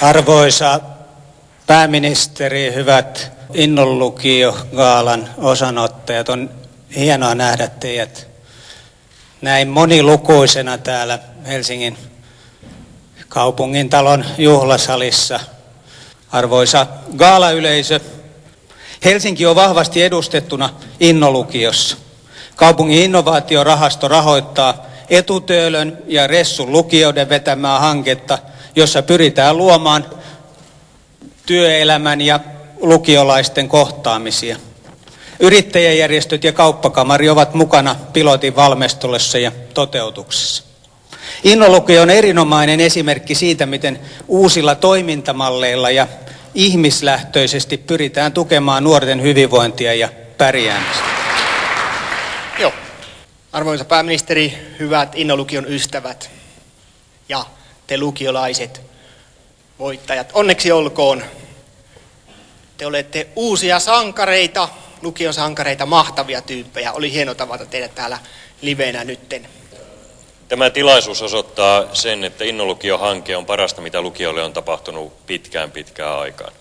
Arvoisa pääministeri, hyvät Innon lukio-gaalan osanottajat, on hienoa nähdä teidät näin monilukuisena täällä Helsingin kaupungintalon juhlasalissa. Arvoisa gaalayleisö, Helsinki on vahvasti edustettuna Innon lukiossa. Kaupungin innovaatiorahasto rahoittaa Etutöölön ja Ressun lukioiden vetämää hanketta, jossa pyritään luomaan työelämän ja lukiolaisten kohtaamisia. Yrittäjäjärjestöt ja kauppakamari ovat mukana pilotin valmistelussa ja toteutuksessa. Innon lukio on erinomainen esimerkki siitä, miten uusilla toimintamalleilla ja ihmislähtöisesti pyritään tukemaan nuorten hyvinvointia ja pärjäämistä. Joo. Arvoisa pääministeri, hyvät Innon lukion ystävät ja te lukiolaiset voittajat, onneksi olkoon. Te olette uusia sankareita, lukion sankareita, mahtavia tyyppejä. Oli hieno tavata teidät täällä livenä nytten. Tämä tilaisuus osoittaa sen, että Innon lukio-hanke on parasta, mitä lukiolle on tapahtunut pitkään aikaan.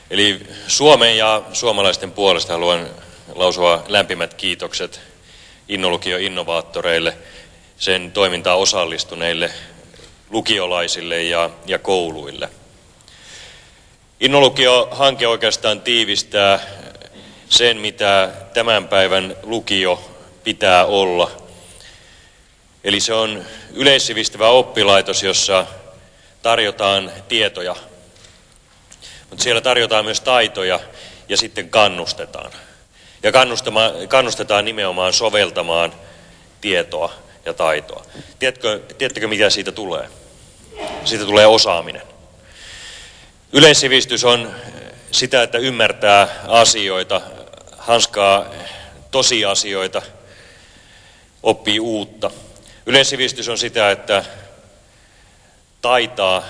Eli Suomen ja suomalaisten puolesta haluan lausua lämpimät kiitokset Innon lukio-innovaattoreille, sen toimintaan osallistuneille lukiolaisille ja kouluille. Innon lukio-hanke oikeastaan tiivistää sen, mitä tämän päivän lukio pitää olla. Eli se on yleissivistävä oppilaitos, jossa tarjotaan tietoja, mutta siellä tarjotaan myös taitoja ja sitten kannustetaan. Ja kannustetaan nimenomaan soveltamaan tietoa ja taitoa. Tiedättekö mitä siitä tulee? Siitä tulee osaaminen. Yleissivistys on sitä, että ymmärtää asioita, hanskaa tosiasioita, oppii uutta. Yleissivistys on sitä, että taitaa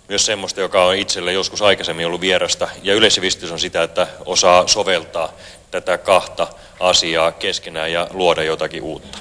myös semmoista, joka on itselle joskus aikaisemmin ollut vierasta. Ja yleissivistys on sitä, että osaa soveltaa tätä kahta asiaa keskenään ja luoda jotakin uutta.